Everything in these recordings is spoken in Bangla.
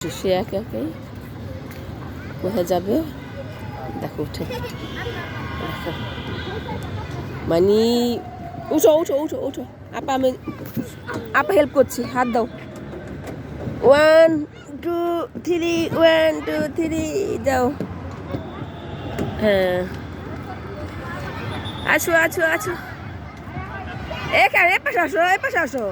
সে একে একে কোথায় যাবে দেখো উঠে দেখো মানে উঠো উঠো উঠো উঠো আপা আমি আপা হেল্প করছি হাত দাও 1 2 3 1 2 3 দাও হ্যাঁ আসো আসো আসো এখানে এ পাশে আসো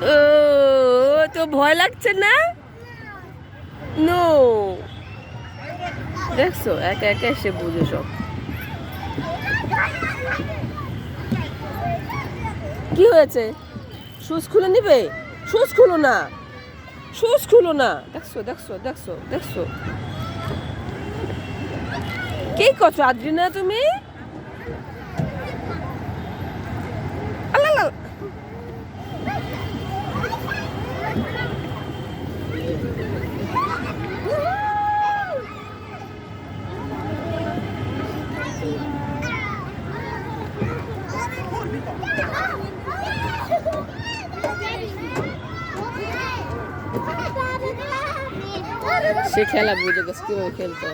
ও তো ভয় লাগছে না নো দেখছো একা একা এসে বুঝো সব কি হয়েছে শুজ খুলে নিবে শুজ খুলো না দেখছো দেখছো দেখছো দেখছো কি করছো আদ্রিনা তুমি সে খেলা বুঝে গেছে কিভাবে খেলতে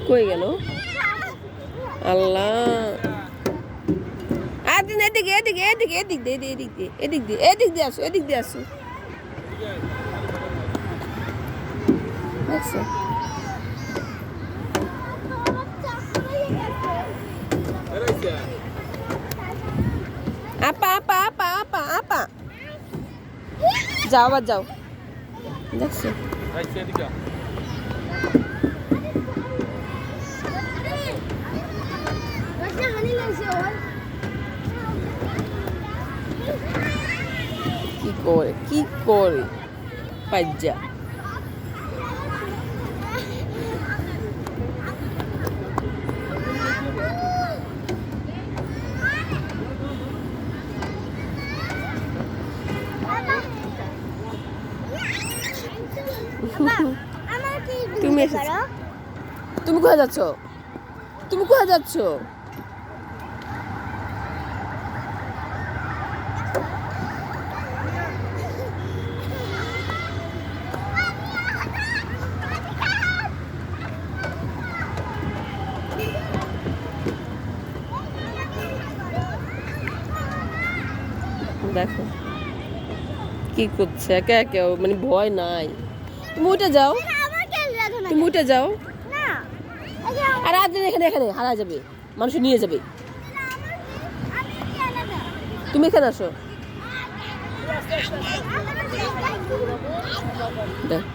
কই গেল আল্লাহ আদিন এদিকে এদিকে এদিকে এদিক দিয়ে এদিক দিয়ে এদিক দিয়ে এদিক দিয়ে আসো এদিক দিয়ে আসো দেখছো আপা আপা আপা আপা আপা যাও আবার যাও দেখছো কি করে পাজ্জা তুমি তুমি কোথায় যাচ্ছ তুমি কোথায় যাচ্ছ দেখো কি করছে একে একে মানে ভয় নাই তুমি উঠে যাও তুমি উঠে যাও আর আজ এখানে এখানে হারা যাবে মানুষ নিয়ে যাবে তুমি এখানে আসো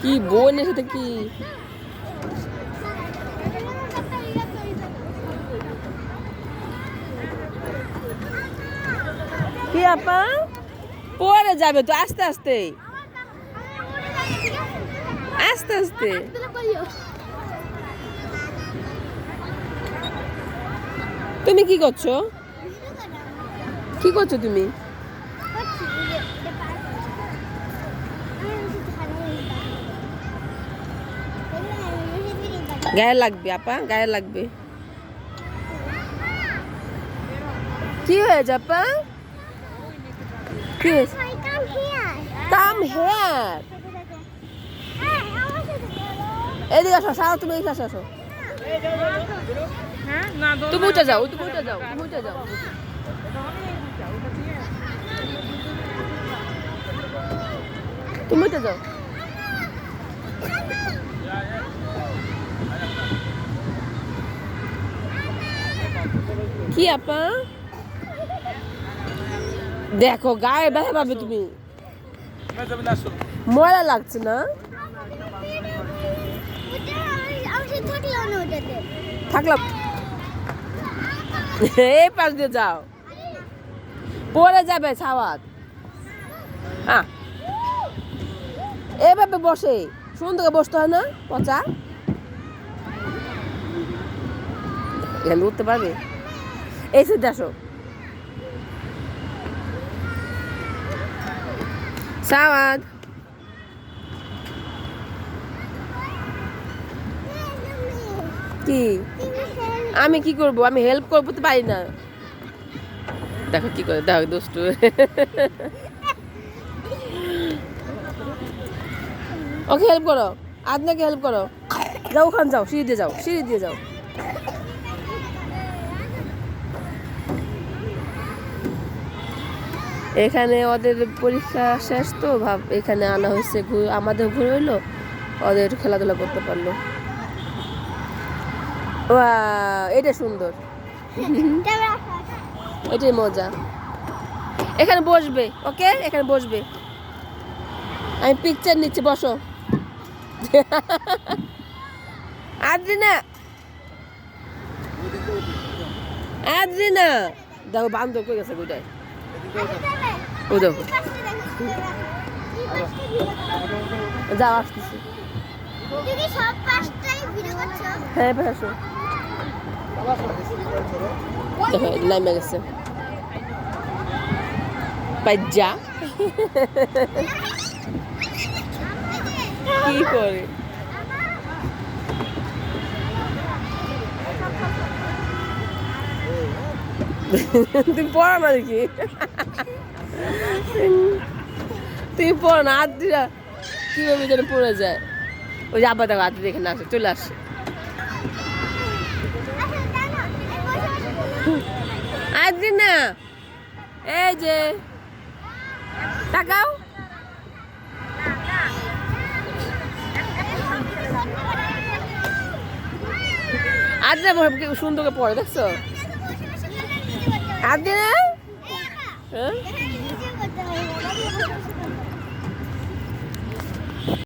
কি বোনের সাথে কি কি আপা পরে যাবে তো আস্তে আস্তে আস্তে আস্তে তুমি কি করছো তুমি গায়ে লাগবে আপা গায়ে লাগবে কি হয়েছে আপা কি হয়েছে কাম হেয়ার এদিকে আসো সারা তুমি এদিকে আসো তুমি উঠে যাও তুমি উঠে যাও তুমি উঠে যাও তুমি উঠে যাও কি আপা দেখো গায়ে ব্যথা পাবে তুমি ময়লা লাগছে না থাকলাম এই পাশ দিয়ে যাও পরে যাবে ছাওয়াত এভাবে বসে সুন্দর বসতে হয় না পচা এখানে উঠতে পারবে এই সাইডে আসো সাওয়াদ কি আমি কি করব আমি হেল্প করবো তো পারি না দেখো কি করে দেখো দুষ্টু ওকে হেল্প করো আদনাকে হেল্প করো যাও ওখানে যাও সিঁড়ি দিয়ে যাও এখানে ওদের পরীক্ষা শেষ তো ভাব এখানে আনা হয়েছে আমাদের ঘুরে হইলো ওদের খেলাধুলা করতে পারলো এটা সুন্দর এটাই মজা এখানে বসবে ওকে এখানে বসবে আমি পিকচার নিচ্ছি বসো আদ্রিনা দেখো বান্ধব কই গেছে কোথায় ও দেখো যাও আসতেছি হ্যাঁ আসো দেখো নাইমে গেছে পাইজা কি করে তুমি পড়ো না দেখি তুমি পড়ো না আদ্রিরা কিভাবে যেন পড়ে যায় ওই যে আবার দেখো আদ্রি এখানে আসে চলে আসে আদ্রিনা এই যে তাকাও আদ্রিনা সুন্দর করে পড়ে দেখছো আদ্রিনা হ্যাঁ